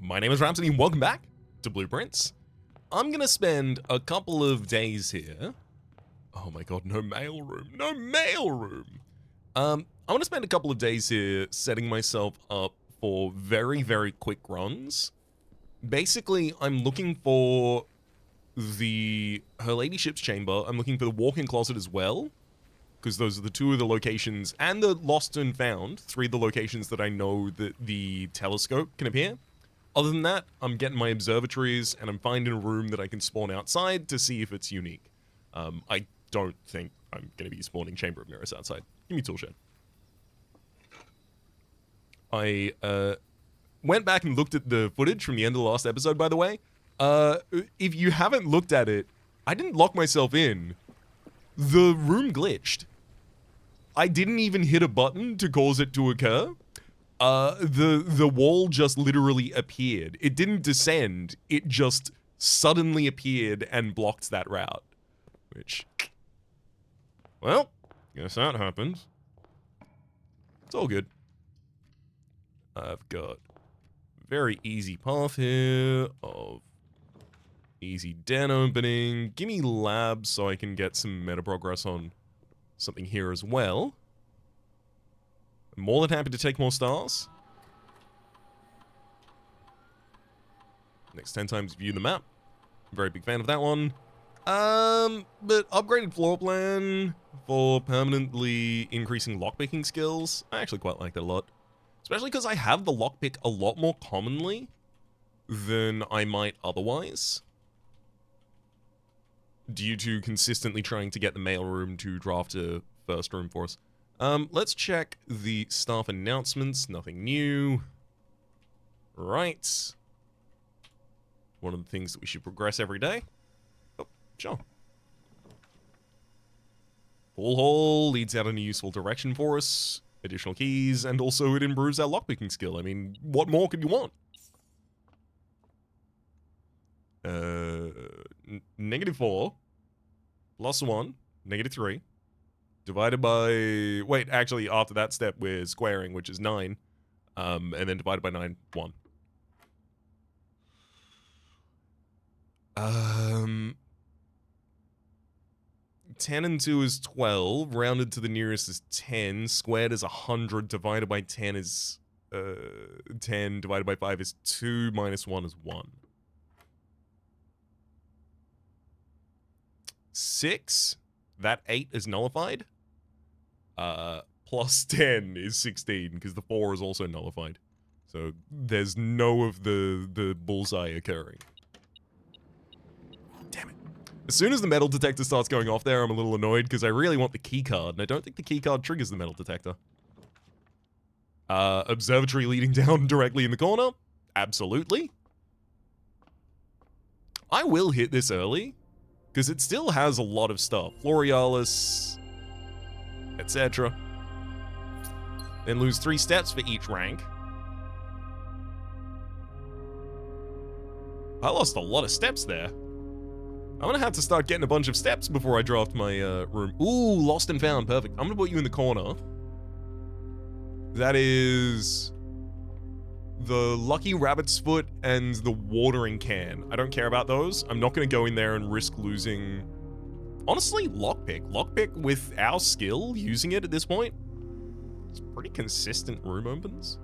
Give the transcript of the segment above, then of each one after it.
My name is Rhapsody and welcome back to Blueprints. I'm gonna spend a couple of days here. Oh my god, no mailroom, no mailroom! I'm gonna spend a couple of days here setting myself up for very, very quick runs. Basically, I'm looking for Her Ladyship's chamber. I'm looking for the walk-in closet as well, because those are the two of the locations, and the lost and found, three of the locations that I know that the telescope can appear. Other than that, I'm getting my observatories, and I'm finding a room that I can spawn outside to see if it's unique. I don't think I'm going to be spawning Chamber of Mirrors outside. Give me Toolshed. I went back and looked at the footage from the end of the last episode, by the way. If you haven't looked at it, I didn't lock myself in. The room glitched. I didn't even hit a button to cause it to occur. The wall just literally appeared. It didn't descend. It just suddenly appeared and blocked that route. Which, well, guess that happens. It's all good. I've got a very easy path here of easy den opening. Give me labs so I can get some meta progress on something here as well. I'm more than happy to take more stars. Next 10 times view the map. Very big fan of that one. But upgraded floor plan for permanently increasing lockpicking skills. I actually quite like that a lot. Especially because I have the lockpick a lot more commonly than I might otherwise, due to consistently trying to get the mailroom to draft a first room for us. Let's check the staff announcements. Nothing new. Right. One of the things that we should progress every day. Oh, sure. Pool hall leads out in a useful direction for us. Additional keys, and also it improves our lockpicking skill. I mean, what more could you want? -4 plus 1, -3. Divided by... Wait, actually, after that step, we're squaring, which is 9. And then divided by 9, 1. 10 and 2 is 12. Rounded to the nearest is 10. Squared is 100. Divided by 10 is... 10. Divided by 5 is 2. Minus 1 is 1. 6. That 8 is nullified. Plus 10 is 16, because the 4 is also nullified. So there's no of the bullseye occurring. Damn it. As soon as the metal detector starts going off there, I'm a little annoyed, because I really want the key card, and I don't think the key card triggers the metal detector. Observatory leading down directly in the corner? Absolutely. I will hit this early, because it still has a lot of stuff. Florealis, etc. Then lose 3 steps for each rank. I lost a lot of steps there. I'm gonna have to start getting a bunch of steps before I draft my room. Ooh, lost and found, perfect. I'm gonna put you in the corner. That is the Lucky Rabbit's Foot and the watering can. I don't care about those. I'm not gonna go in there and risk losing... Honestly, lockpick. Lockpick with our skill, using it at this point, it's pretty consistent room opens.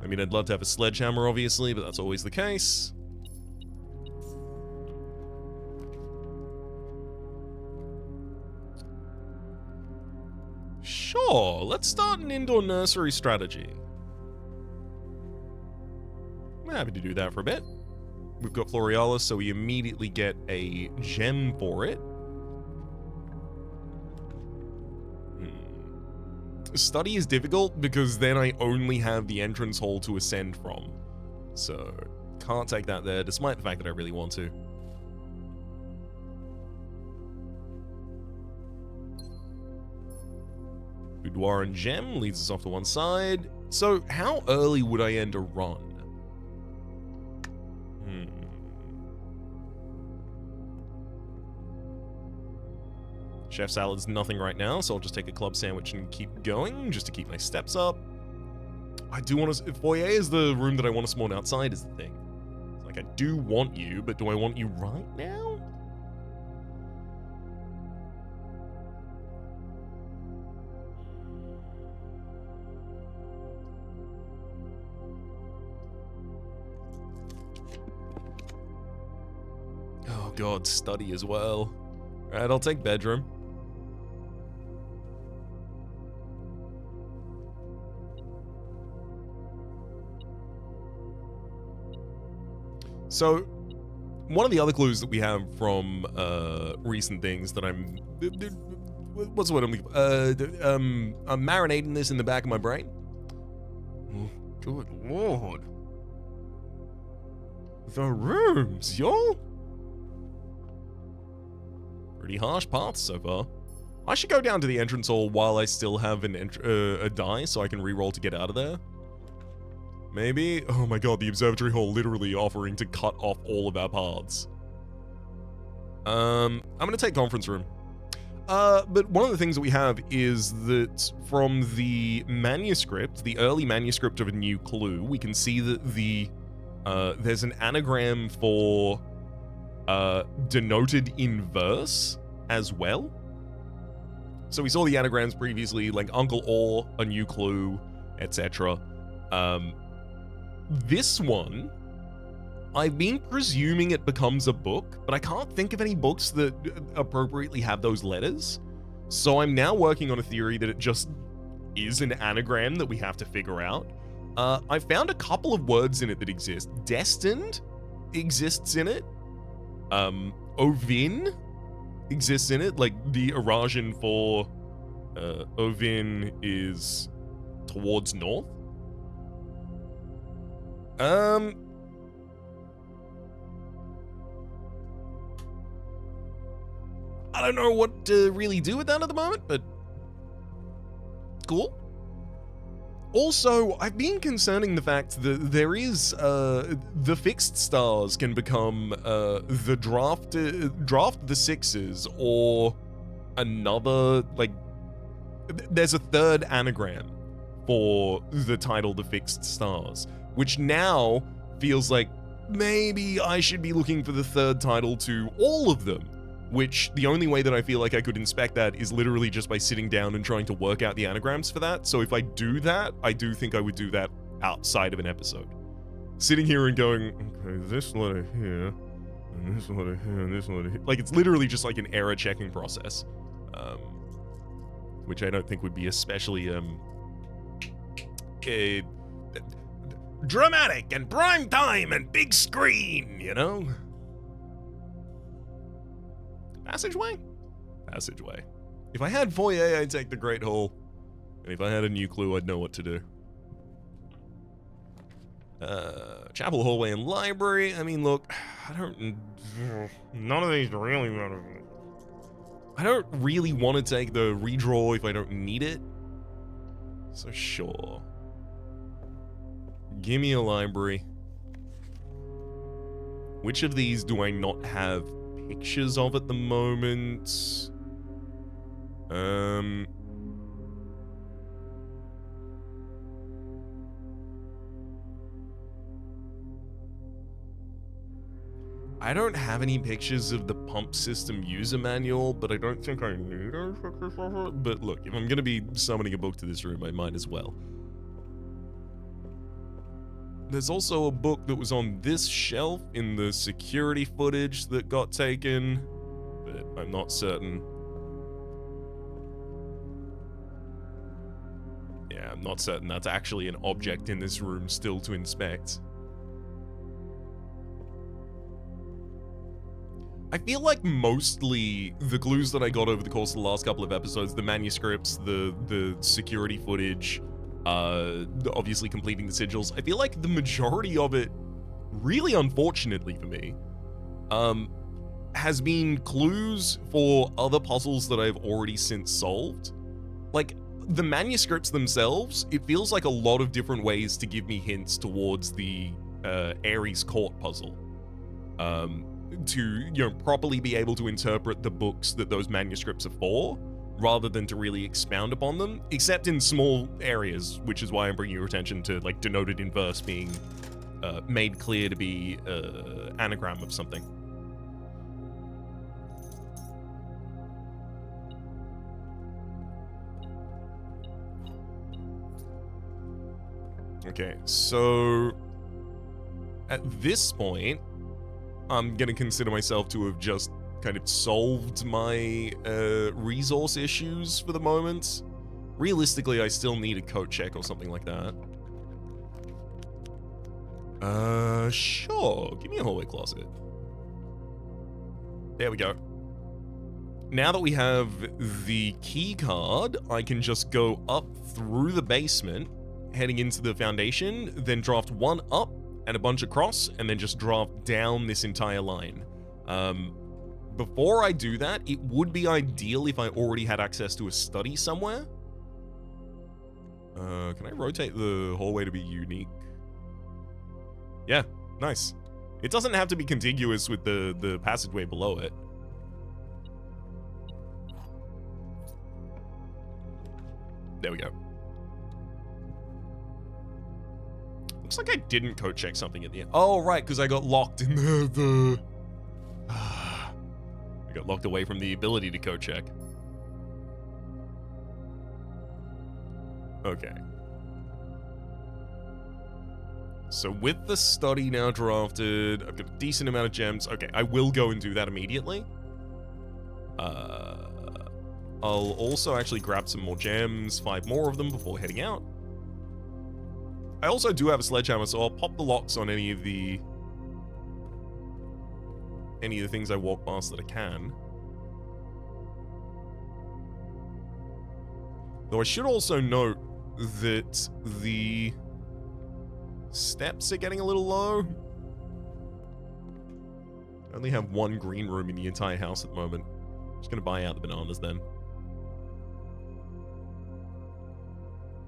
I mean, I'd love to have a sledgehammer, obviously, but that's always the case. Sure, let's start an indoor nursery strategy. I'm happy to do that for a bit. We've got Florealis, so we immediately get a gem for it. Study is difficult because then I only have the entrance hall to ascend from. So, can't take that there, despite the fact that I really want to. Boudoir and gem leads us off to one side. So, how early would I end a run? Chef salad's nothing right now, so I'll just take a club sandwich and keep going, just to keep my steps up. I do want to... Foyer is the room that I want to spawn outside is the thing. It's like, I do want you, but do I want you right now? Oh god, study as well. Alright, I'll take bedroom. So, one of the other clues that we have from recent things that I'm... What's the word I'm looking for? I'm marinating this in the back of my brain. Oh, good lord. The rooms, y'all. Pretty harsh paths so far. I should go down to the entrance hall while I still have a die so I can reroll to get out of there. Maybe? Oh my god, the observatory hall literally offering to cut off all of our paths. I'm gonna take conference room. But one of the things that we have is that from the manuscript, the early manuscript of a new clue, we can see that there's an anagram for denoted in verse as well. So we saw the anagrams previously, like Uncle or a new clue, etc. This one, I've been presuming it becomes a book, but I can't think of any books that appropriately have those letters. So I'm now working on a theory that it just is an anagram that we have to figure out. I found a couple of words in it that exist. Destined exists in it. Ovin exists in it, like the Irasian for Ovin is towards north. I don't know what to really do with that at the moment, but cool. Also, I've been concerning the fact that there is, the fixed stars can become, the draft the sixes, or another, like, there's a third anagram for the title The Fixed Stars, which now feels like maybe I should be looking for the third title to all of them, which the only way that I feel like I could inspect that is literally just by sitting down and trying to work out the anagrams for that. So if I do that, I do think I would do that outside of an episode. Sitting here and going, okay, this letter here, and this letter here, and this letter here. Like, it's literally just like an error checking process, which I don't think would be especially, dramatic and prime time and big screen, you know? Passageway? Passageway. If I had foyer, I'd take the Great Hall. And if I had a new clue, I'd know what to do. Chapel, hallway, and library. I mean, look, none of these really matter. I don't really want to take the redraw if I don't need it. So sure. Give me a library. Which of these do I not have pictures of at the moment? I don't have any pictures of the pump system user manual, but I don't think I need any pictures of it. But look, if I'm gonna be summoning a book to this room, I might as well. There's also a book that was on this shelf in the security footage that got taken, but I'm not certain. Yeah, I'm not certain that's actually an object in this room still to inspect. I feel like mostly the clues that I got over the course of the last couple of episodes, the manuscripts, the security footage, obviously completing the sigils, I feel like the majority of it, really unfortunately for me, has been clues for other puzzles that I've already since solved. Like, the manuscripts themselves, it feels like a lot of different ways to give me hints towards the Ares Court puzzle. To, you know, properly be able to interpret the books that those manuscripts are for, rather than to really expound upon them, except in small areas, which is why I'm bringing your attention to, like, denoted in verse being made clear to be anagram of something. Okay, so at this point, I'm gonna consider myself to have just kind of solved my resource issues for the moment. Realistically, I still need a coat check or something like that. Sure. Give me a hallway closet. There we go. Now that we have the key card, I can just go up through the basement, heading into the foundation, then draft one up and a bunch across, and then just draft down this entire line. Before I do that, it would be ideal if I already had access to a study somewhere. Can I rotate the hallway to be unique? Yeah, nice. It doesn't have to be contiguous with the passageway below it. There we go. Looks like I didn't code check something at the end. Oh, right, because I got locked in the... I got locked away from the ability to code check. Okay. So with the study now drafted, I've got a decent amount of gems. Okay, I will go and do that immediately. I'll also actually grab some more gems, 5 more of them before heading out. I also do have a sledgehammer, so I'll pop the locks on any of the things I walk past that I can. Though I should also note that the steps are getting a little low. I only have one green room in the entire house at the moment. Just gonna buy out the bananas then.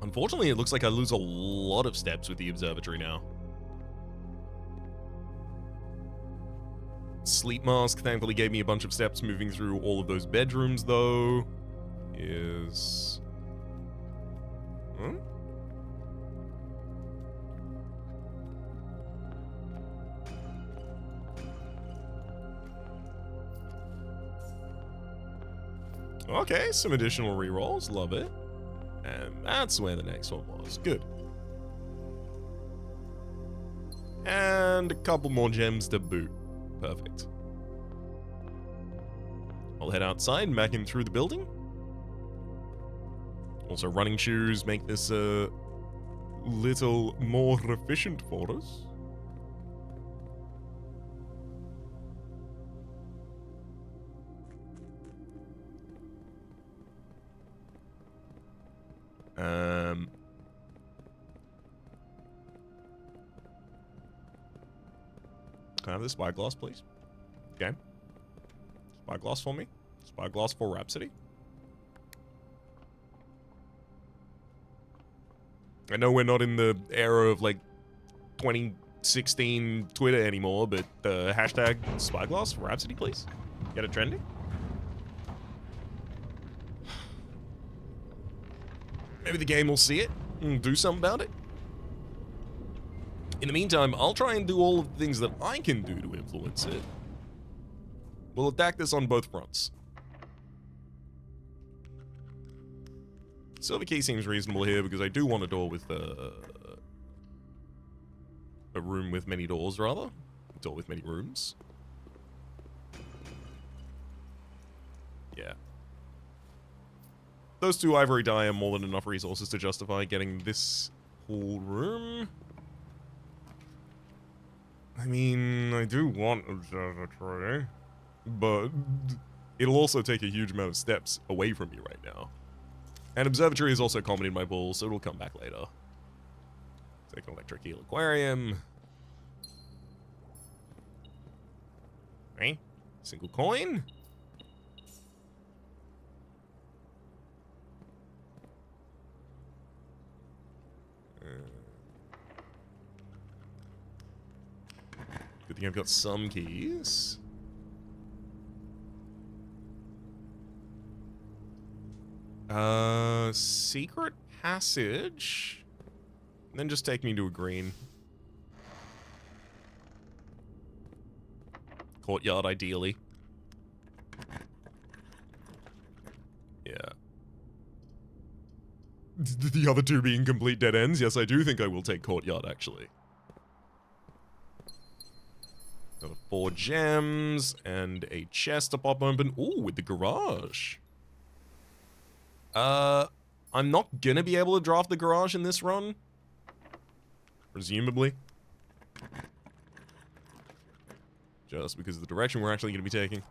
Unfortunately, it looks like I lose a lot of steps with the observatory now. Sleep mask thankfully gave me a bunch of steps moving through all of those bedrooms, though. Is... Hmm? Okay, some additional rerolls. Love it. And that's where the next one was. Good. And a couple more gems to boot. Perfect. I'll head outside and back in through the building. Also, running shoes make this a little more efficient for us. Can I have the spyglass, please? Okay. Spyglass for me. Spyglass for Rhapsody. I know we're not in the era of, like, 2016 Twitter anymore, but hashtag spyglass for Rhapsody, please. Get it trending. Maybe the game will see it and do something about it. In the meantime, I'll try and do all of the things that I can do to influence it. We'll attack this on both fronts. Silver key seems reasonable here because I do want a door with a room with many doors, rather. A door with many rooms. Yeah. Those 2 ivory dye are more than enough resources to justify getting this whole room. I mean, I do want observatory, but it'll also take a huge amount of steps away from me right now. And observatory is also common in my pool, so it'll come back later. Take an electric eel aquarium. Okay, single coin. Good thing I've got some keys. Secret passage. And then just take me to a green. Courtyard, ideally. Yeah. The other two being complete dead ends? Yes, I do think I will take courtyard, actually. Got 4 gems and a chest to pop open. Ooh, with the garage. I'm not gonna be able to draft the garage in this run. Presumably. Just because of the direction we're actually gonna be taking.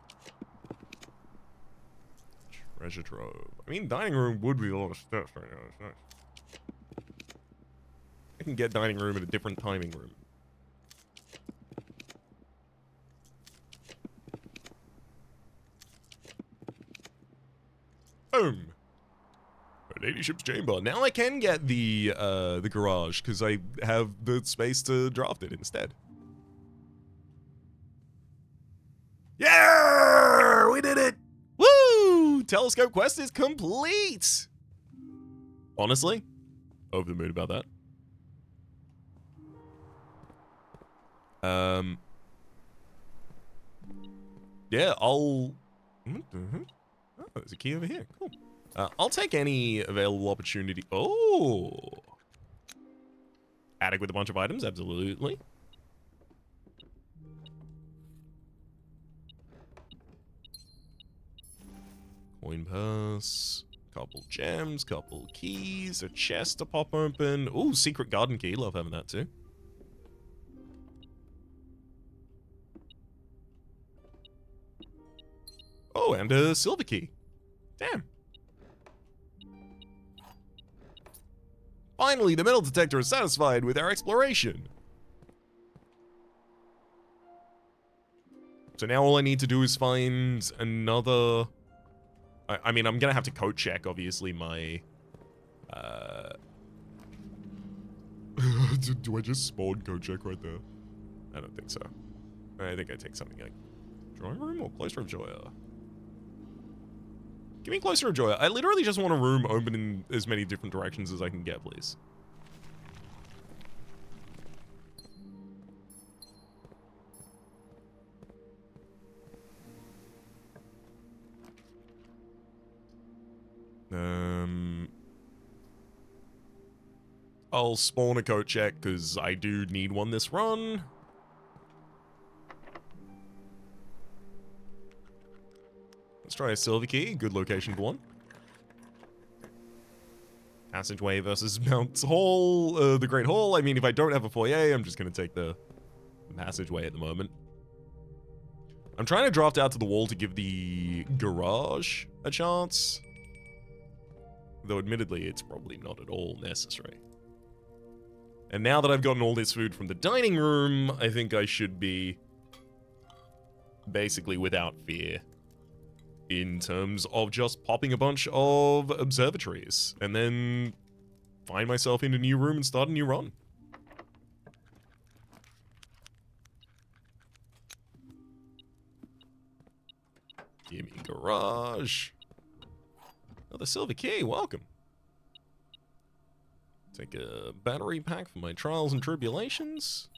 Treasure trove. I mean, dining room would be a lot of stuff right now. It's nice. I can get dining room at a different timing room. Boom. A ladyship's chamber. Now I can get the garage because I have the space to draft it instead. Yeah, we did it. Woo! Telescope quest is complete. Honestly, over the moon about that. Yeah, I'll. Oh, there's a key over here. Cool. I'll take any available opportunity. Oh! Attic with a bunch of items, absolutely. Coin purse, couple gems, couple keys, a chest to pop open. Ooh, secret garden key, love having that too. Oh, and a silver key. Damn. Finally, the metal detector is satisfied with our exploration. So now all I need to do is find another... I mean, I'm gonna have to code check, obviously, my... do I just spawn code check right there? I don't think so. I think I take something like... Drawing room or cloister of Joya? Give me cloister of Joya. I literally just want a room open in as many different directions as I can get, please. I'll spawn a coat check, because I do need one this run. Let's try a silver key. Good location for one. Passageway versus Mount Hall. The Great Hall. I mean, if I don't have a foyer, I'm just going to take the passageway at the moment. I'm trying to draft out to the wall to give the garage a chance. Though admittedly, it's probably not at all necessary. And now that I've gotten all this food from the dining room, I think I should be basically without fear in terms of just popping a bunch of observatories and then find myself in a new room and start a new run. Give me garage. Another silver key, welcome. Take a battery pack for my trials and tribulations.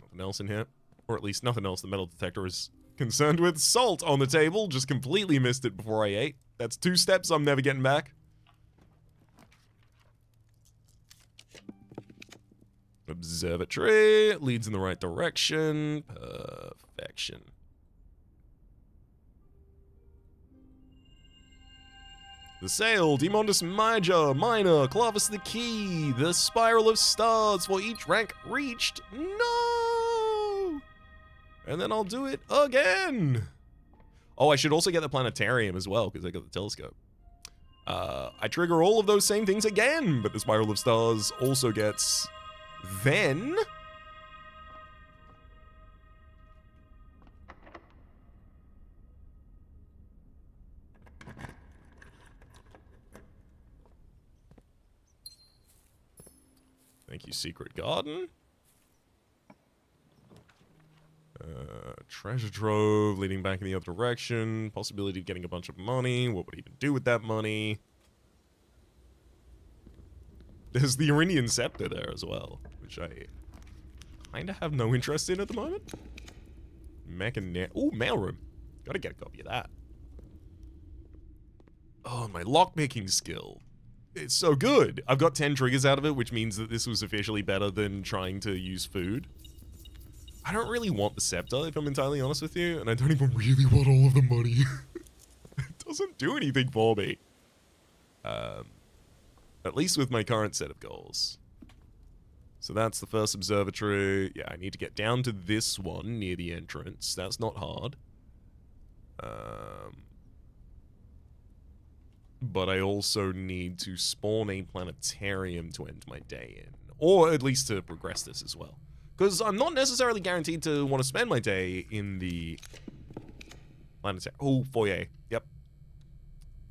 Nothing else in here. Or at least nothing else the metal detector is concerned with. Salt on the table. Just completely missed it before I ate. That's 2 steps I'm never getting back. Observatory. Leads in the right direction. Perfection. The Sail, Demondus Major, Minor, Clavis the Key, the Spiral of Stars for each rank reached. No! And then I'll do it again. Oh, I should also get the Planetarium as well, because I got the telescope. I trigger all of those same things again, but the Spiral of Stars also gets... Then... Thank you, Secret Garden. Treasure trove leading back in the other direction. Possibility of getting a bunch of money. What would I even do with that money? There's the Irinian scepter there as well, which I kind of have no interest in at the moment. Ooh, mailroom. Gotta get a copy of that. Oh, my lockpicking skill. It's so good. I've got 10 triggers out of it, which means that this was officially better than trying to use food. I don't really want the scepter, if I'm entirely honest with you, and I don't even really want all of the money. It doesn't do anything for me. At least with my current set of goals. So that's the first observatory. Yeah, I need to get down to this one near the entrance. That's not hard. But I also need to spawn a planetarium to end my day in. Or at least to progress this as well. Because I'm not necessarily guaranteed to want to spend my day in the planetarium. Oh, foyer. Yep.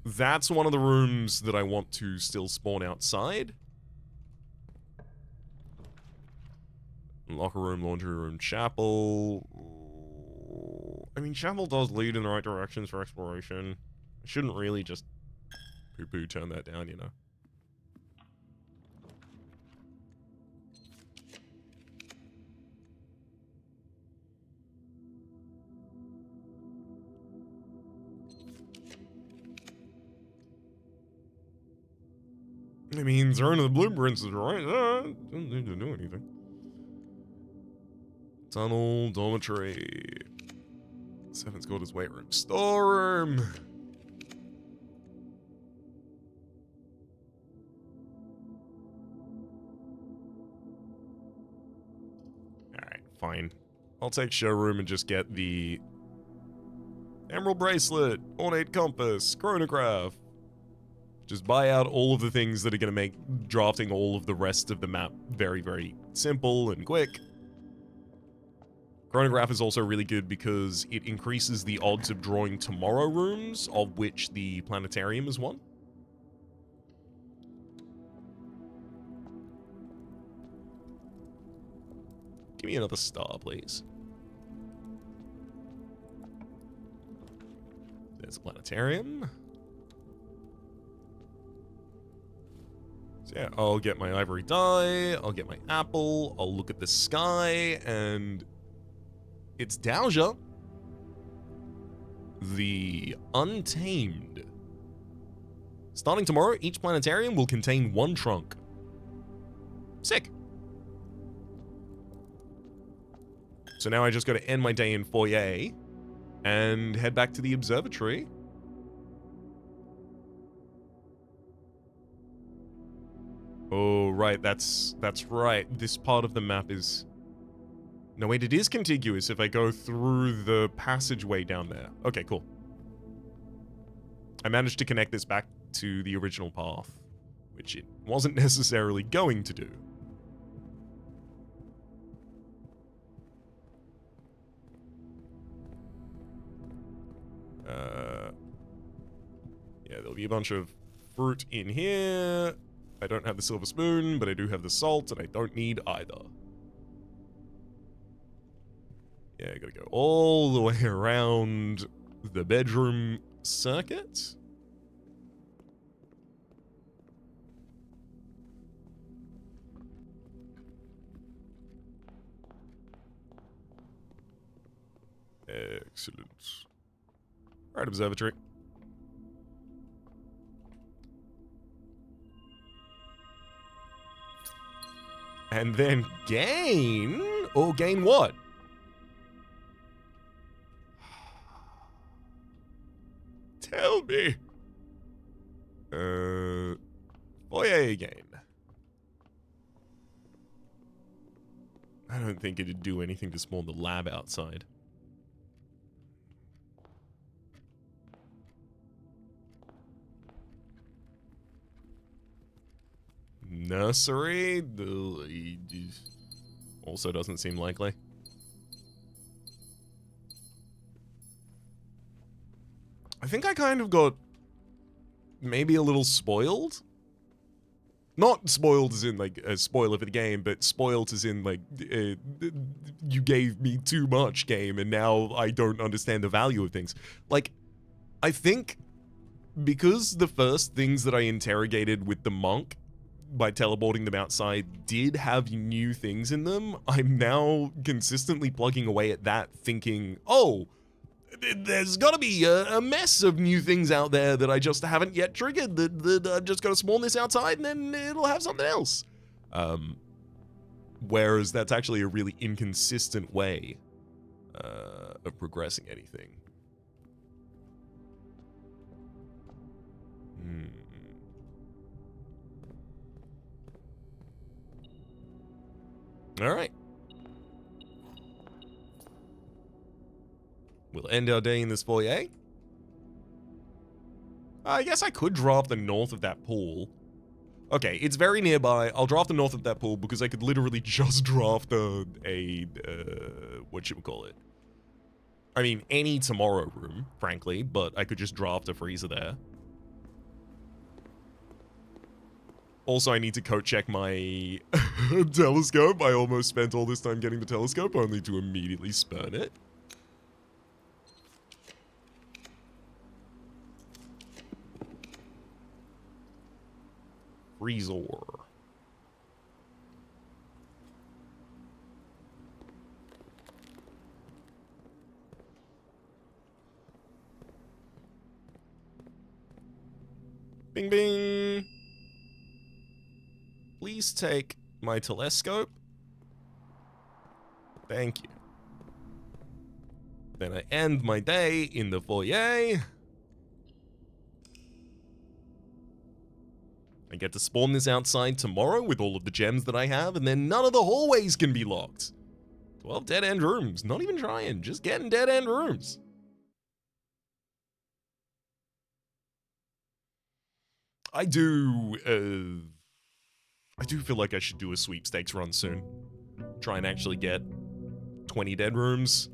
That's one of the rooms that I want to still spawn outside. Locker room, laundry room, chapel. I mean, chapel does lead in the right directions for exploration. I shouldn't really just poo-poo turn that down, you know. I mean, throwing the blueprints is right. Doesn't need to do anything. Tunnel, dormitory. Seven's quarters, weight room, storeroom. Alright, fine. I'll take showroom and just get the emerald bracelet, ornate compass, chronograph. Just buy out all of the things that are going to make drafting all of the rest of the map very, very simple and quick. Chronograph is also really good because it increases the odds of drawing tomorrow rooms, of which the Planetarium is one. Give me another star, please. There's a Planetarium. So yeah, I'll get my ivory dye, I'll get my apple, I'll look at the sky, and it's Dowager, the Untamed. Starting tomorrow, each planetarium will contain one trunk. Sick. So now I just got to end my day in foyer and head back to the observatory. Oh, right, that's right. This part of the map is... No, wait, it is contiguous if I go through the passageway down there. Okay, cool. I managed to connect this back to the original path, which it wasn't necessarily going to do. Yeah, there'll be a bunch of fruit in here. I don't have the silver spoon, but I do have the salt, and I don't need either. Yeah, I gotta go all the way around the bedroom circuit. Excellent. Right, observatory. And then gain? Or gain what? Tell me. Foyer again. I don't think it'd do anything to spawn the lab outside. Nursery? Also doesn't seem likely. I think I kind of got maybe a little spoiled Not spoiled as in, like, a spoiler for the game, but spoiled as in, like, you gave me too much game, and now I don't understand the value of things. Like, I think because the first things that I interrogated with the monk by teleporting them outside did have new things in them, I'm now consistently plugging away at that thinking, oh, there's got to be a mess of new things out there that I just haven't yet triggered, that I've just got to spawn this outside and then it'll have something else. Whereas that's actually a really inconsistent way of progressing anything. All right. We'll end our day in this foyer. I guess I could draft the north of that pool. Okay, it's very nearby. I'll draft the north of that pool because I could literally just draft what should we call it? I mean, any tomorrow room, frankly, but I could just draft a freezer there. Also, I need to code check my telescope. I almost spent all this time getting the telescope only to immediately spurn it. Freezer. Bing bing. Please take my telescope. Thank you. Then I end my day in the foyer. I get to spawn this outside tomorrow with all of the gems that I have, and then none of the hallways can be locked. 12 dead-end rooms. Not even trying, just getting dead-end rooms. I do feel like I should do a sweepstakes run soon. Try and actually get 20 dead rooms.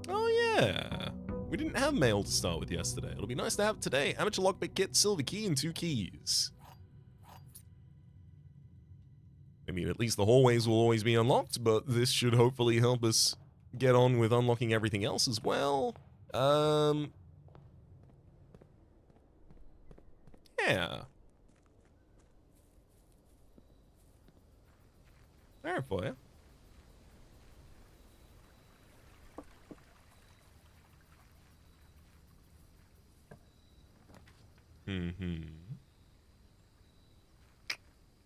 Oh yeah. We didn't have mail to start with yesterday. It'll be nice to have it today. Amateur lockpick kit, silver key, and 2 keys. I mean, at least the hallways will always be unlocked, but this should hopefully help us get on with unlocking everything else as well. Yeah. There for you.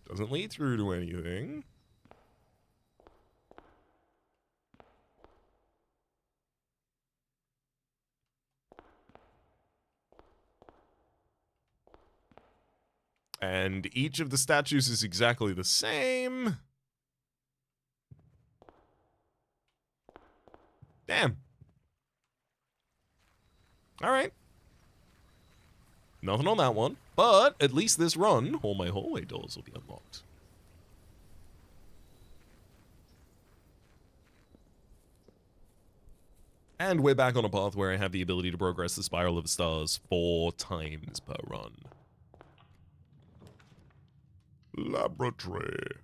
Doesn't lead through to anything. And each of the statues is exactly the same. Damn. All right. Nothing on that one. But at least this run, all my hallway doors will be unlocked. And we're back on a path where I have the ability to progress the Spiral of the Stars 4 times per run. Laboratory.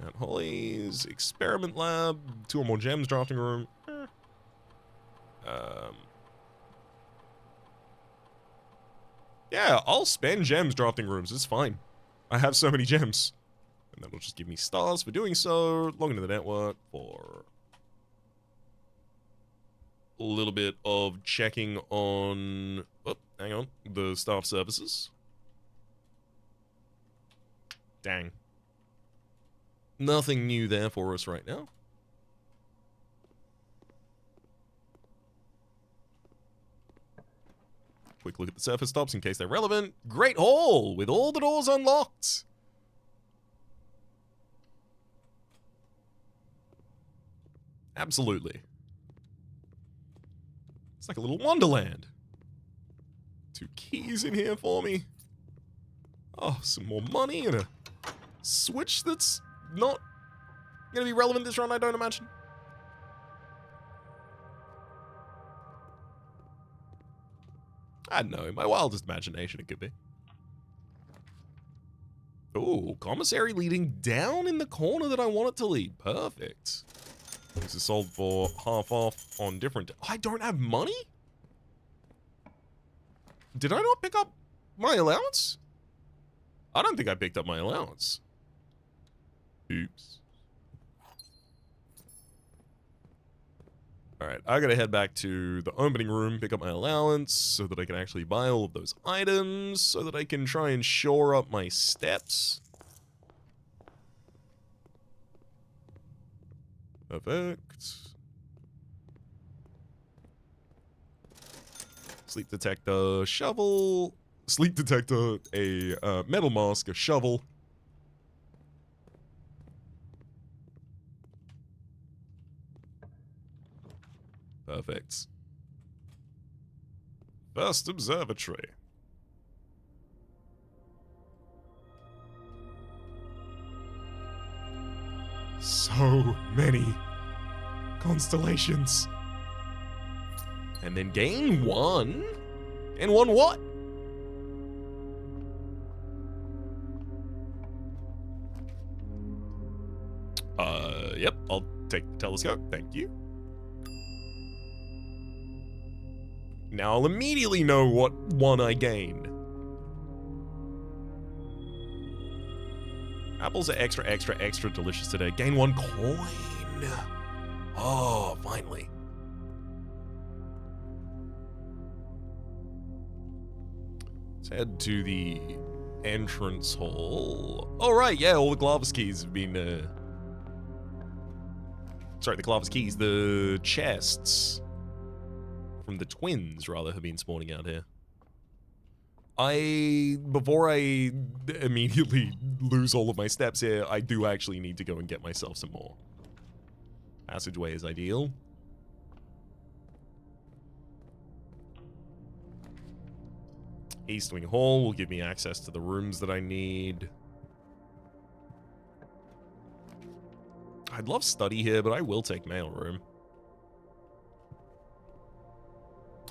At Holly's experiment lab, 2 or more gems drafting room. Yeah, I'll spend gems drafting rooms. It's fine. I have so many gems. And that'll just give me stars for doing so. Log into the network for a little bit of checking on... Oh, hang on. The staff services. Dang. Nothing new there for us right now. Quick look at the surface stops in case they're relevant. Great Hall with all the doors unlocked. Absolutely. It's like a little wonderland. 2 keys in here for me. Oh, some more money and a switch that's not going to be relevant this run, I don't imagine. I don't know. My wildest imagination, it could be. Ooh, commissary leading down in the corner that I want it to lead. Perfect. This is sold for half off on different... I don't have money? Did I not pick up my allowance? I don't think I picked up my allowance. Oops. Alright, I gotta head back to the opening room, pick up my allowance, so that I can actually buy all of those items, so that I can try and shore up my steps. Perfect. Sleep detector, shovel. Sleep detector, a metal mask, a shovel. Perfect. First observatory. So many constellations. And then gain one? And one what? Yep, I'll take the telescope, thank you. Now I'll immediately know what one I gained. Apples are extra, extra, extra delicious today. Gain one coin. Oh, finally. Let's head to the entrance hall. Oh, right, yeah, all the Glavis keys have been, sorry, the Glavis keys, the chests from the twins, rather, have been spawning out here. Before I immediately lose all of my steps here, I do actually need to go and get myself some more. Passageway is ideal. East Wing Hall will give me access to the rooms that I need. I'd love study here, but I will take mailroom.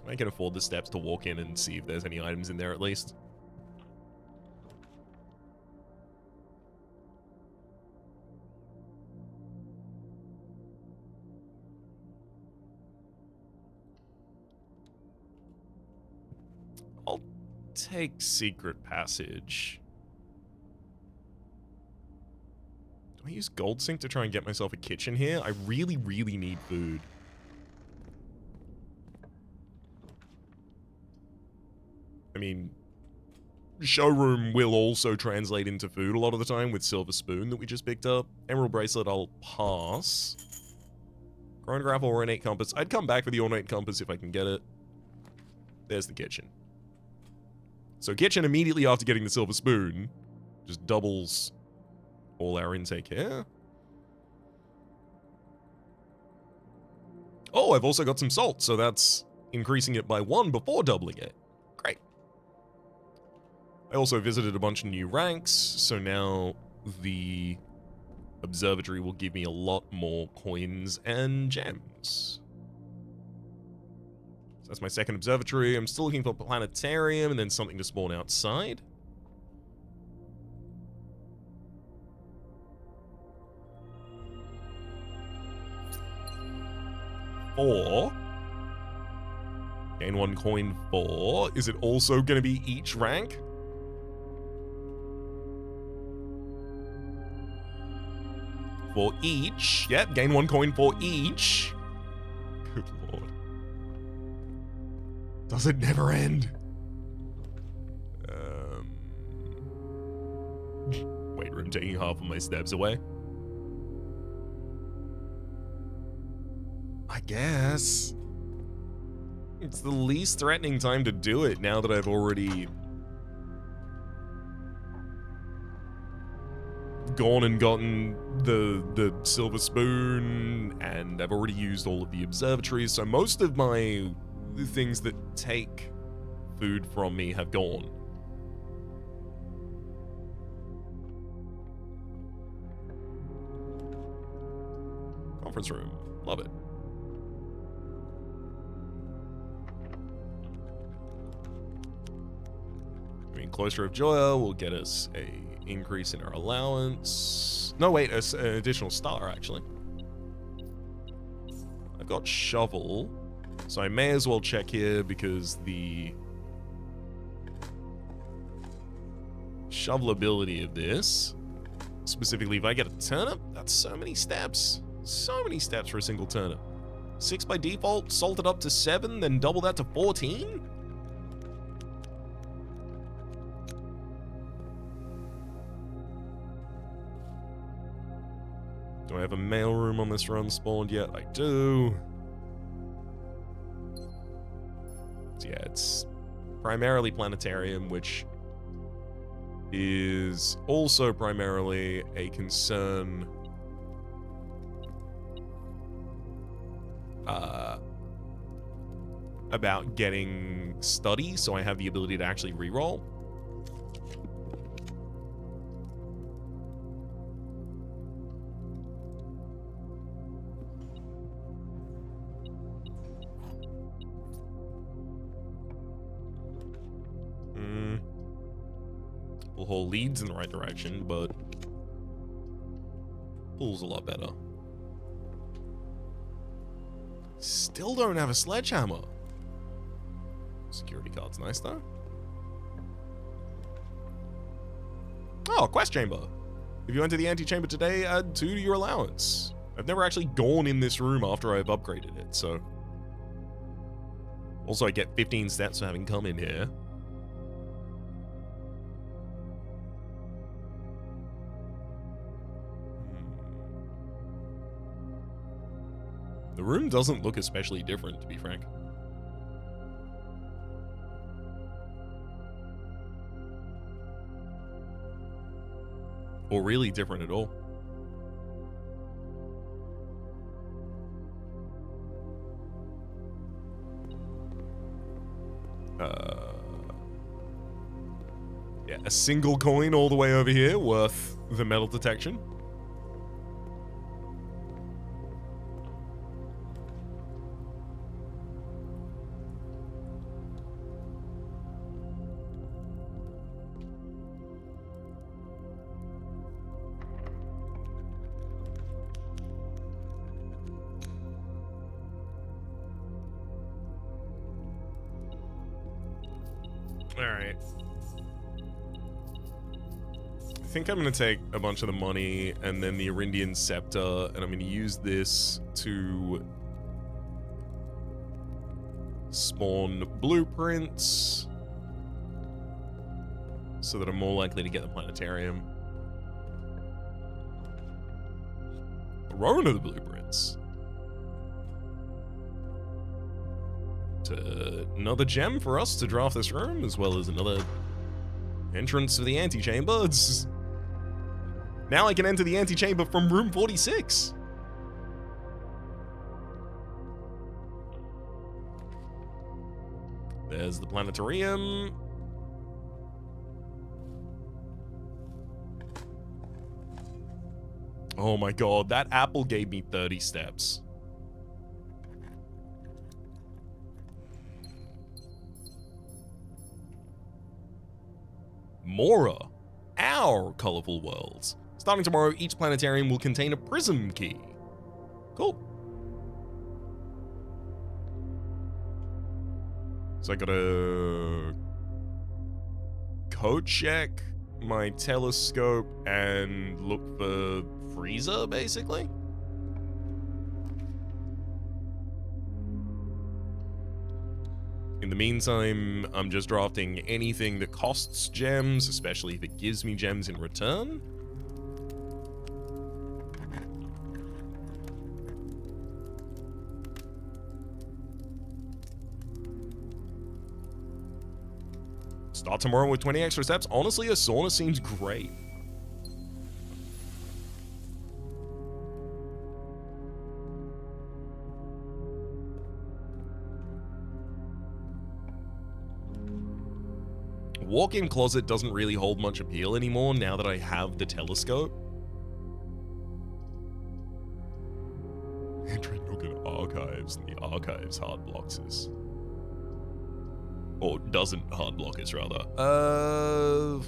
I can afford the steps to walk in and see if there's any items in there at least. I'll take secret passage. Do I use gold sink to try and get myself a kitchen here? I really, really need food. I mean, showroom will also translate into food a lot of the time with silver spoon that we just picked up. Emerald bracelet, I'll pass. Chronograph or ornate compass. I'd come back for the ornate compass if I can get it. There's the kitchen. So kitchen immediately after getting the silver spoon just doubles all our intake here. Oh, I've also got some salt, so that's increasing it by 1 before doubling it. Great. I also visited a bunch of new ranks, so now the observatory will give me a lot more coins and gems. So that's my second observatory. I'm still looking for Planetarium and then something to spawn outside. Four. Gain 1 coin 4. Is it also going to be each rank? For each. Yep, gain 1 coin for each. Good lord. Does it never end? Weight room taking half of my steps away. I guess. It's the least threatening time to do it now that I've already gone and gotten the silver spoon, and I've already used all of the observatories, so most of my things that take food from me have gone. Conference room. Love it. mean, Cloister of Joya will get us a increase in our allowance. No, wait, an additional star, actually. I've got Shovel, so I may as well check here because the shovelability of this, specifically if I get a turnip, that's so many steps. So many steps for a single turnip. 6 by default, salted up to 7, then double that to 14? Do I have a mailroom on this run spawned yet? I do. So yeah, it's primarily Planetarium, which is also primarily a concern about getting study, so I have the ability to actually reroll. Pull leads in the right direction, but pull's a lot better. Still don't have a sledgehammer. Security card's nice though. Oh, quest chamber. If you enter the antechamber today, add 2 to your allowance. I've never actually gone in this room after I've upgraded it, so. Also, I get 15 steps for having come in here. The room doesn't look especially different, to be frank. Or really different at all. Yeah, a single coin all the way over here worth the metal detection. Alright. I think I'm going to take a bunch of the money and then the Arindian Scepter, and I'm going to use this to spawn blueprints so that I'm more likely to get the Planetarium. Throne of the blueprints. Another gem for us to draft this room, as well as another entrance to the antechamber. Now I can enter the antechamber from room 46. There's the Planetarium. Oh my god, that apple gave me 30 steps. Mora, our colorful worlds. Starting tomorrow, each planetarium will contain a prism key. Cool. So I gotta code check my telescope and look for Freezer, basically. In the meantime, I'm just drafting anything that costs gems, especially if it gives me gems in return. Start tomorrow with 20 extra steps. Honestly, a sauna seems great. Walk-in closet doesn't really hold much appeal anymore now that I have the telescope. Entering Nookin Archives and the Archives hard boxes. Or doesn't hard block us, rather. I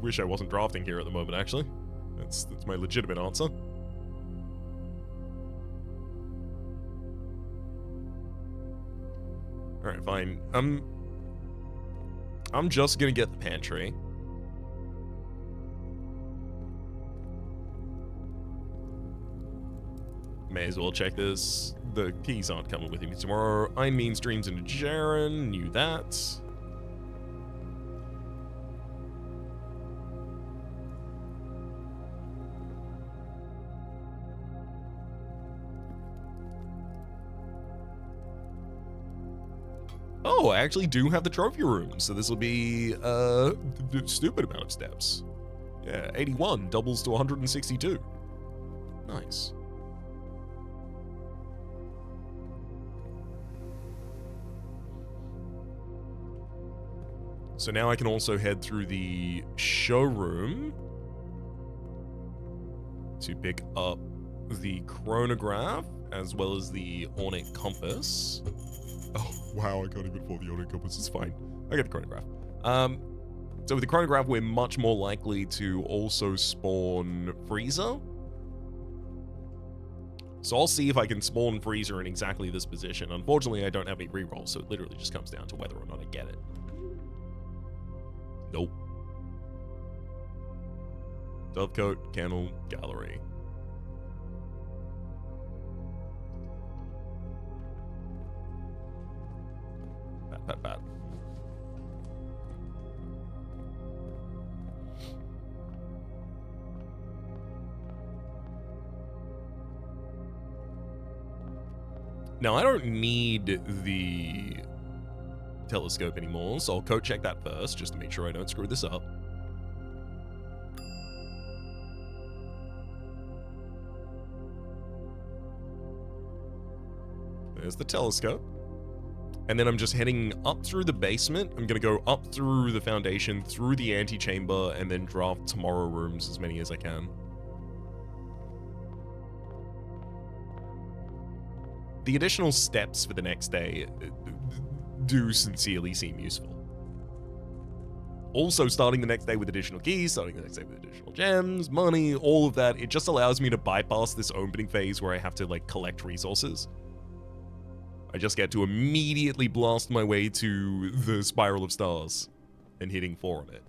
wish I wasn't drafting here at the moment, actually. That's my legitimate answer. Alright, fine. I'm just gonna get the pantry. May as well check this. The keys aren't coming with me tomorrow. I mean streams into Jaren, knew that. Oh, I actually do have the trophy room, so this will be a stupid amount of steps. Yeah, 81 doubles to 162. Nice. So now I can also head through the showroom to pick up the chronograph as well as the ornate compass. Oh, wow, I can't even afford the ornate compass. It's fine. I get the chronograph. So with the chronograph, we're much more likely to also spawn Freezer. So I'll see if I can spawn Freezer in exactly this position. Unfortunately, I don't have any reroll, so it literally just comes down to whether or not I get it. Nope. Dovecote, Kennel, Gallery. Pat. Now, I don't need the telescope anymore, so I'll code check that first, just to make sure I don't screw this up. There's the telescope. And then I'm just heading up through the basement. I'm gonna go up through the foundation, through the antechamber, and then draft tomorrow rooms, as many as I can. The additional steps for the next day do sincerely seem useful. Also, starting the next day with additional keys, starting the next day with additional gems, money, all of that, it just allows me to bypass this opening phase where I have to, like, collect resources. I just get to immediately blast my way to the Spiral of Stars and hitting 4 on it.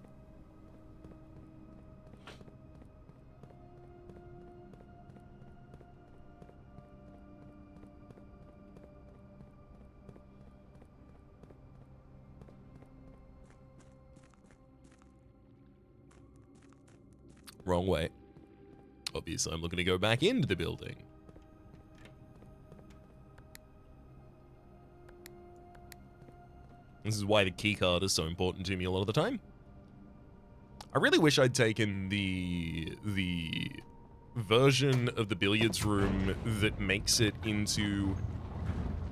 Wrong way. Obviously, I'm looking to go back into the building. This is why the keycard is so important to me a lot of the time. I really wish I'd taken the version of the billiards room that makes it into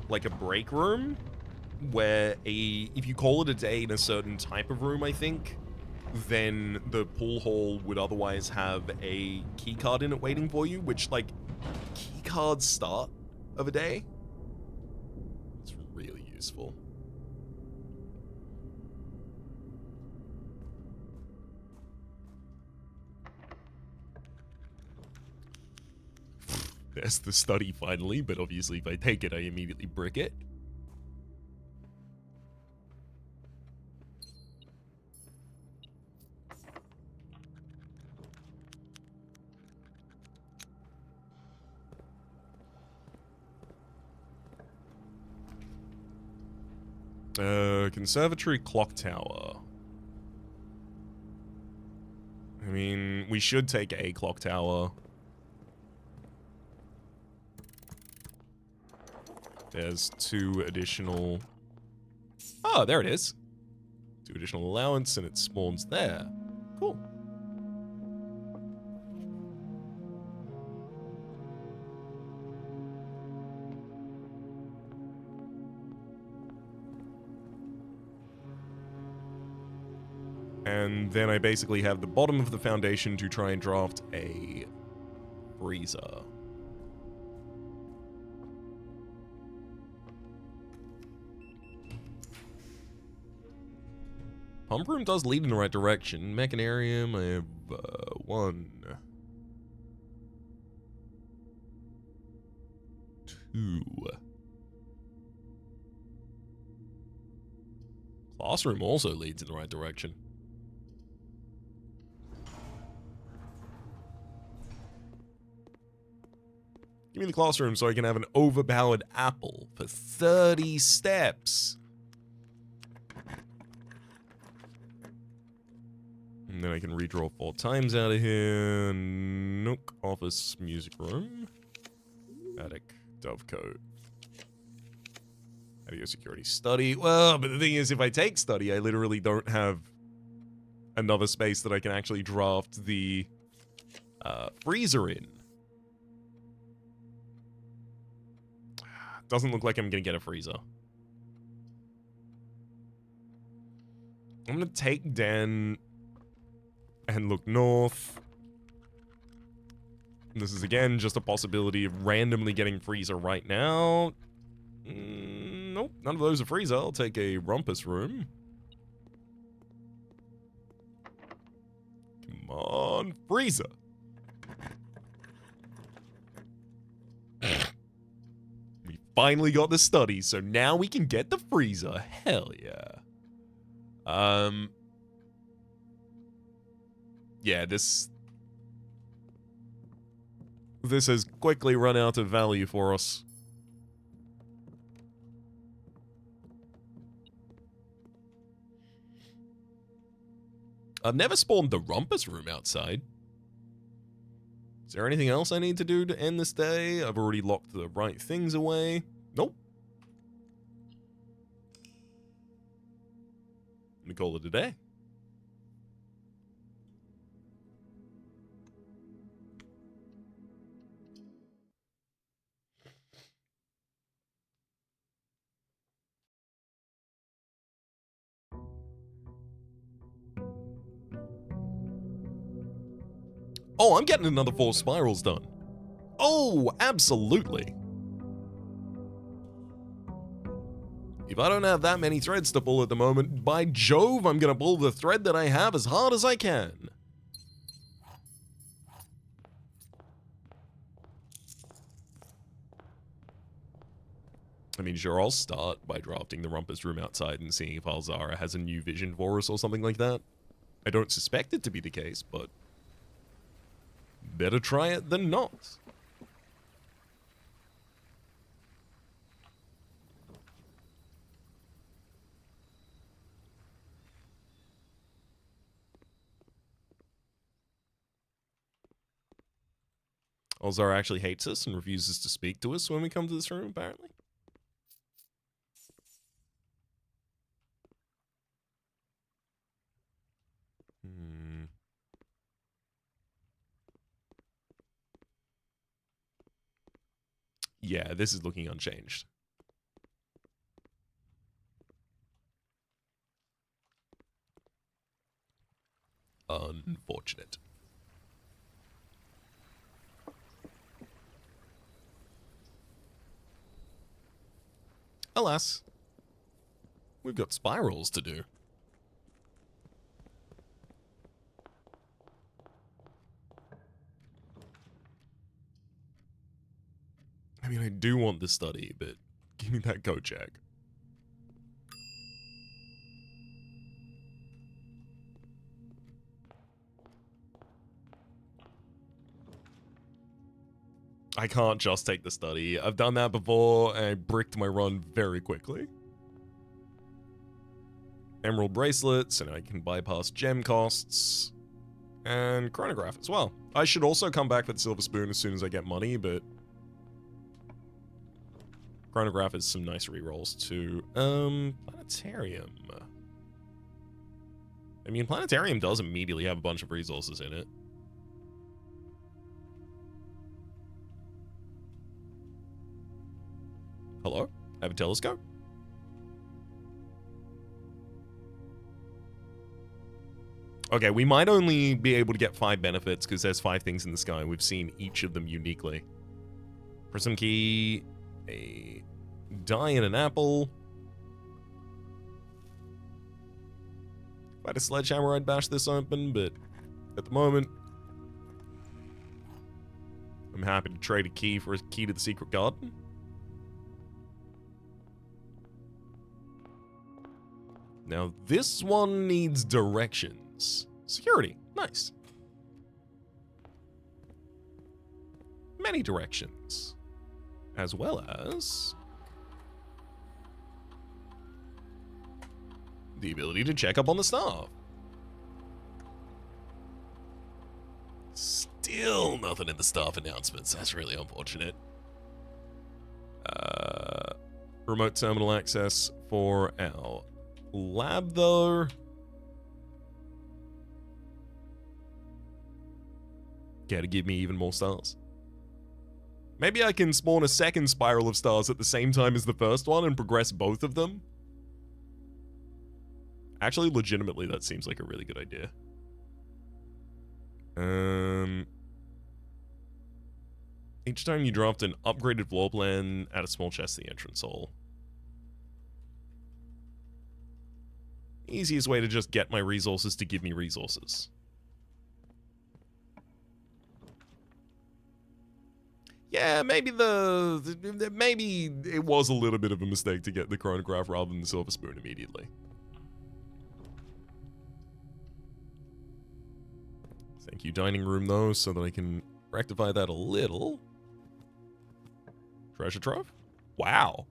like a break room, where if you call it a day in a certain type of room, I think, then the pool hall would otherwise have a keycard in it waiting for you, which, like, keycard start of a day? It's really useful. There's the study finally, but obviously if I take it, I immediately brick it. Conservatory clock tower. I mean, we should take a clock tower. There's 2 additional... Oh, there it is. 2 additional allowance, and it spawns there. Cool. And then I basically have the bottom of the foundation to try and draft a freezer. Pump room does lead in the right direction. Mechanarium, I have 1, 2. Classroom also leads in the right direction. Give me the classroom so I can have an overpowered apple for 30 steps. And then I can redraw 4 times out of here. Nook, office, music room. Attic, dovecote. Audio security, study. Well, but the thing is, if I take study, I literally don't have another space that I can actually draft the freezer in. Doesn't look like I'm gonna get a freezer. I'm gonna take Dan and look north. This is again just a possibility of randomly getting freezer right now. Nope, none of those are freezer. I'll take a rumpus room. Come on, freezer. We finally got the study, so now we can get the freezer. Hell yeah. Yeah, this has quickly run out of value for us. I've never spawned the rumpus room outside. Is there anything else I need to do to end this day? I've already locked the right things away. Nope. Let me call it a day. Oh, I'm getting another 4 spirals done. Oh, absolutely. If I don't have that many threads to pull at the moment, by Jove, I'm gonna pull the thread that I have as hard as I can. I mean, sure, I'll start by drafting the rumpus room outside and seeing if Alzara has a new vision for us or something like that. I don't suspect it to be the case, but better try it than not. Alzara actually hates us and refuses to speak to us when we come to this room, apparently. Yeah, this is looking unchanged. Unfortunate. Alas, we've got spirals to do. I mean, I do want the study, but give me that go check. I can't just take the study. I've done that before, and I bricked my run very quickly. Emerald bracelets, and I can bypass gem costs. And chronograph as well. I should also come back with silver spoon as soon as I get money, but chronograph is some nice rerolls too. Planetarium. I mean, Planetarium does immediately have a bunch of resources in it. Hello? I have a telescope? Okay, we might only be able to get 5 benefits because there's 5 things in the sky. We've seen each of them uniquely. Prism key, a die and an apple. If had a sledgehammer, I'd bash this open, but at the moment, I'm happy to trade a key for a key to the secret garden. Now, this one needs directions. Security. Nice. Many directions. As well as the ability to check up on the staff. Still nothing in the staff announcements. That's really unfortunate. Remote terminal access for our lab, though. Gotta give me even more stars. Maybe I can spawn a second spiral of stars at the same time as the first one and progress both of them. Actually, legitimately, that seems like a really good idea. Each time you dropped an upgraded floor plan, add a small chest to the entrance hall. Easiest way to just get my resources to give me resources. Yeah, maybe maybe it was a little bit of a mistake to get the chronograph rather than the silver spoon immediately. Thank you, dining room, though, so that I can rectify that a little. Treasure trove? Wow.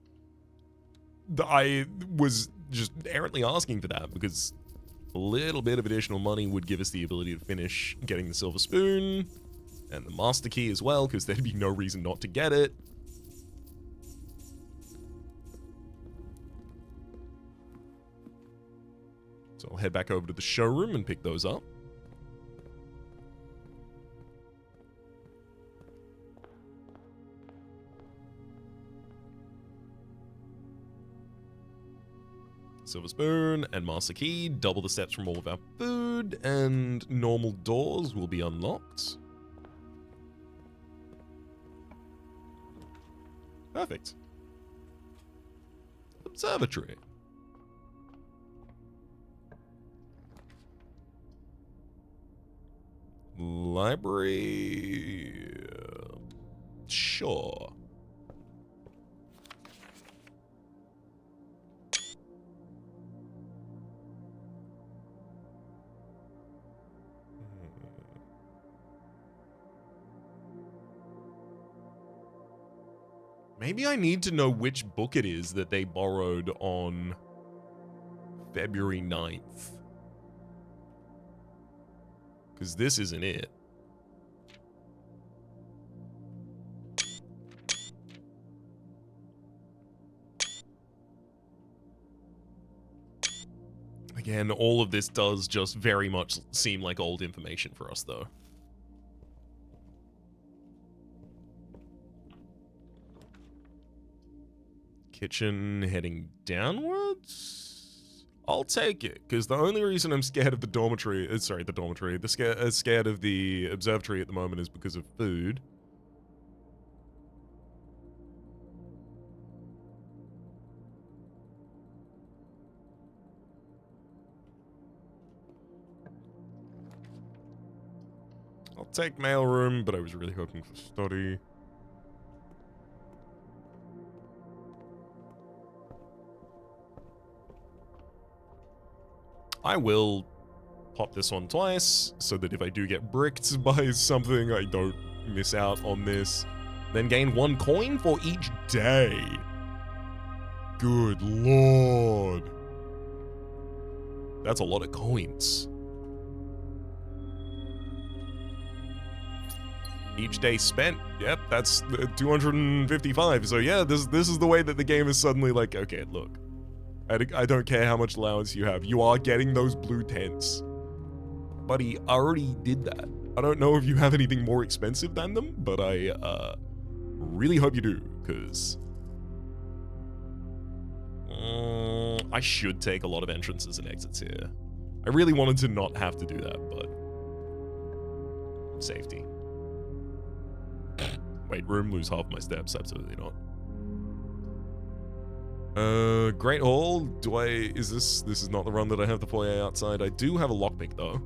I was just errantly asking for that because a little bit of additional money would give us the ability to finish getting the silver spoon and the master key as well, because there'd be no reason not to get it. So I'll head back over to the showroom and pick those up. Silver spoon and master key, double the steps from all of our food, and normal doors will be unlocked. Perfect. Observatory. Library. Sure. Maybe I need to know which book it is that they borrowed on February 9th. Because this isn't it. Again, all of this does just very much seem like old information for us, though. Kitchen heading downwards? I'll take it, because the only reason I'm scared of the dormitory, scared of the observatory at the moment is because of food. I'll take mailroom, but I was really hoping for study. I will pop this on twice, so that if I do get bricked by something, I don't miss out on this. Then gain 1 coin for each day. Good lord. That's a lot of coins. Each day spent, yep, that's 255. So yeah, this is the way that the game is suddenly like, okay, look. I don't care how much allowance you have. You are getting those blue tents. Buddy, I already did that. I don't know if you have anything more expensive than them, but I really hope you do, because I should take a lot of entrances and exits here. I really wanted to not have to do that, but safety. Wait, room, lose half my steps? Absolutely not. Great Hall. Is this is not the run that I have the foyer outside. I do have a lockpick though.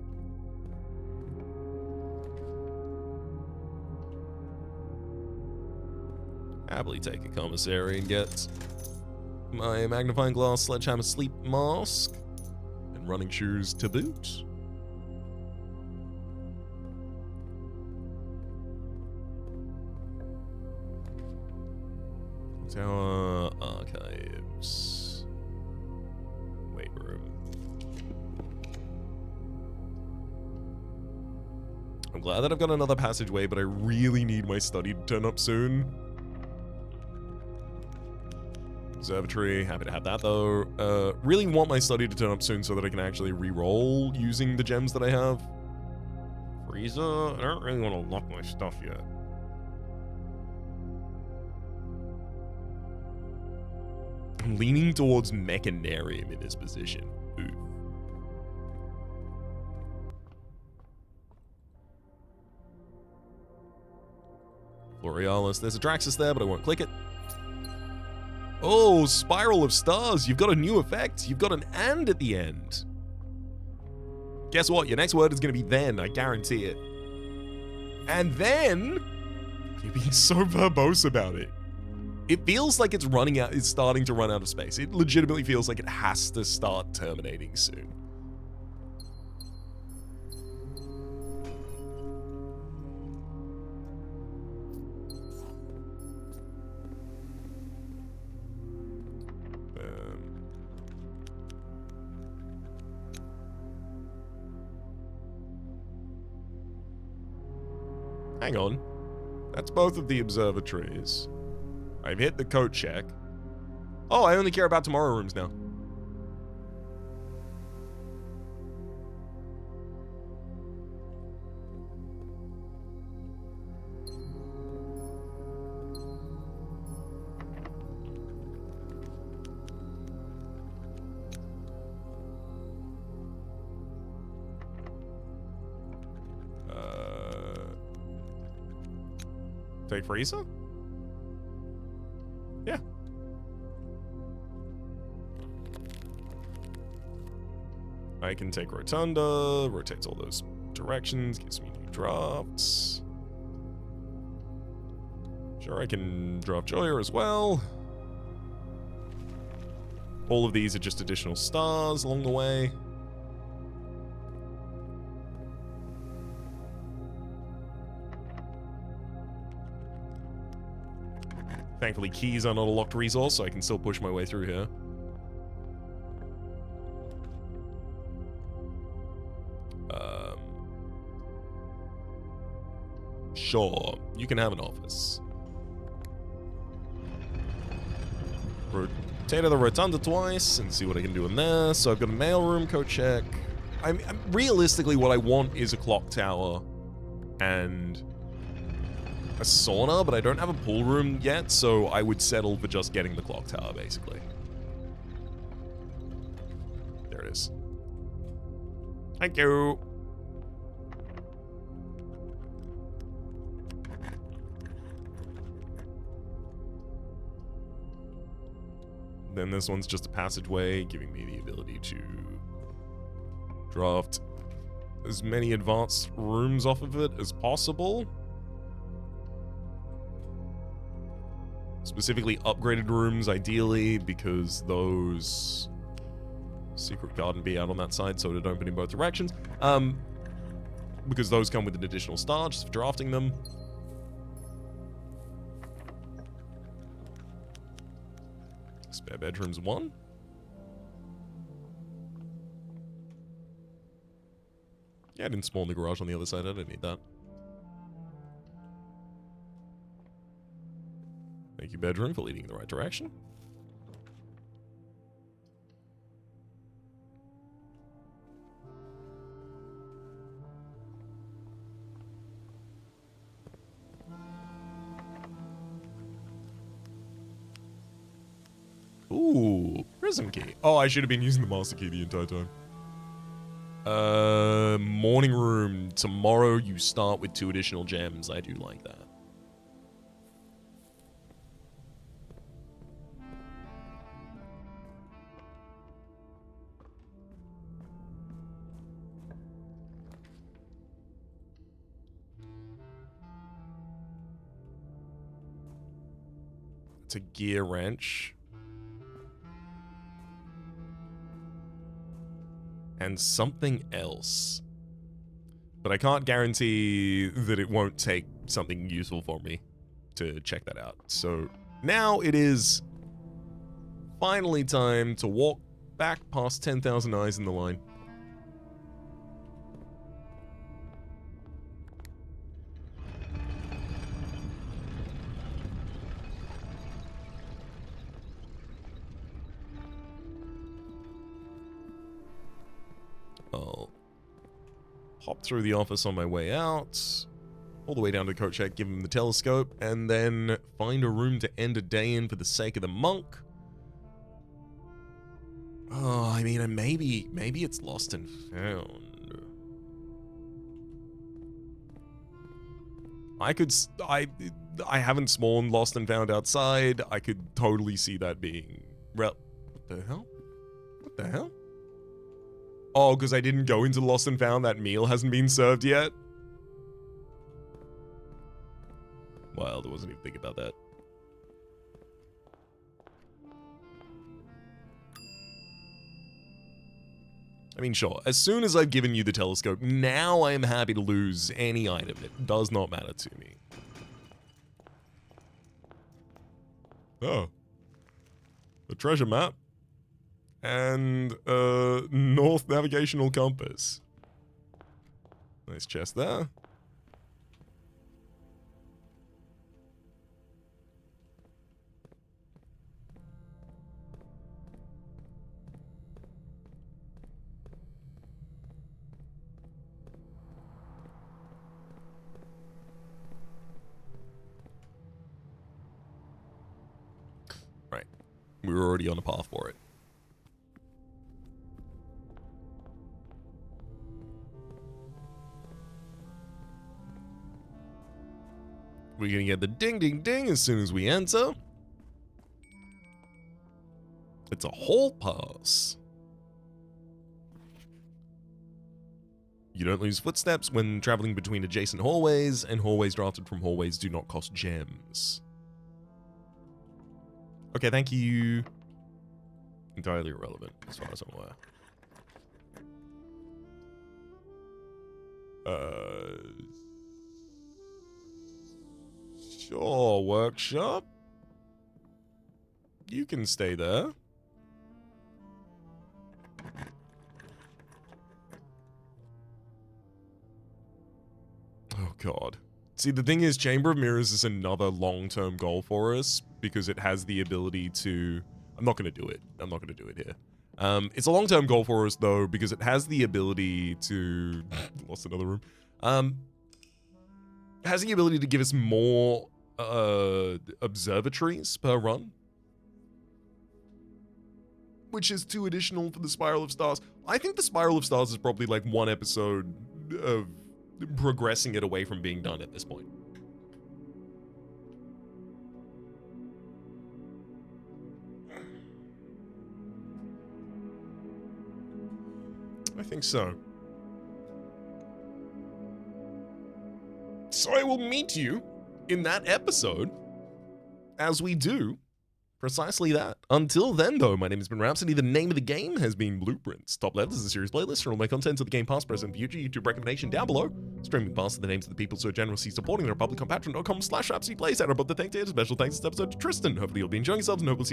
Happily take a commissary and get my magnifying glass, sledgehammer, sleep mask, and running shoes to boot. Tower archives. Weight room. I'm glad that I've got another passageway, but I really need my study to turn up soon. Observatory, happy to have that though. Really want my study to turn up soon so that I can actually re-roll using the gems that I have. Freezer, I don't really want to lock my stuff yet. I'm leaning towards Mechanarium in this position. Ooh. Florealis, there's a Draxus there, but I won't click it. Oh, Spiral of Stars. You've got a new effect. You've got an "and" at the end. Guess what? Your next word is going to be "then." I guarantee it. And then... You're being so verbose about it. It feels like it's running out. It's starting to run out of space. It legitimately feels like it has to start terminating soon. Hang on. That's both of the observatories. I've hit the coat check. Oh, I only care about tomorrow rooms now. Take Frieza? Yeah. I can take Rotunda, rotates all those directions, gives me new drafts. Sure, I can draft Joya as well. All of these are just additional stars along the way. Thankfully, keys are not a locked resource, so I can still push my way through here. Sure, you can have an office. Rotate the Rotunda twice and see what I can do in there. So I've got a mailroom, coat check. Realistically, what I want is a clock tower and a sauna, but I don't have a pool room yet, so I would settle for just getting the clock tower, basically. There it is. Thank you. Then this one's just a passageway, giving me the ability to draft as many advanced rooms off of it as possible. Specifically upgraded rooms, ideally, because those... Secret garden be out on that side, so it'd open in both directions. Because those come with an additional star, just for drafting them. Spare bedrooms 1. Yeah, I didn't spawn the garage on the other side, I don't need that. Thank you, bedroom, for leading in the right direction. Ooh, prism key. Oh, I should have been using the master key the entire time. Morning room. Tomorrow you start with 2 additional gems. I do like that. to gear wrench. And something else. But I can't guarantee that it won't take something useful for me to check that out. So now it is finally time to walk back past 10,000 eyes in the line. I'll hop through the office on my way out, all the way down to the coat check, give him the telescope, and then find a room to end a day in for the sake of the monk. Oh, I mean, maybe it's lost and found. I haven't spawned lost and found outside. I could totally see that being... What the hell? What the hell? Oh, because I didn't go into lost and found, that meal hasn't been served yet? Wild, I wasn't even thinking about that. I mean, sure, as soon as I've given you the telescope, now I am happy to lose any item. It does not matter to me. Oh. The treasure map. And north navigational compass. Nice chest there. Right. We were already on a path for it. We're gonna get the ding ding ding as soon as we enter. It's a hall pass. You don't lose footsteps when traveling between adjacent hallways, and hallways drafted from hallways do not cost gems. Okay, thank you. Entirely irrelevant, as far as I'm aware. Sure, workshop. You can stay there. Oh god. See, the thing is, Chamber of Mirrors is another long-term goal for us because it has the ability to... I'm not going to do it. I'm not going to do it here. It's a long-term goal for us, though, because it has the ability to... Lost another room. It has the ability to give us more observatories per run, which is 2 additional for the Spiral of Stars. I think the Spiral of Stars is probably like 1 episode of progressing it away from being done at this point. I think so. So I will meet you in that episode as we do precisely that. Until then, though, my name has been Rhapsody. The name of the game has been Blueprints. Top left is a series playlist for all my content of the game past, present, and future. YouTube recommendation down below. Streaming past the names of the people so generously supporting the Republic on patreon.com/RhapsodyPlays. And about the thank you. Special thanks this episode to Tristan. Hopefully you'll be enjoying yourselves and hope we'll see you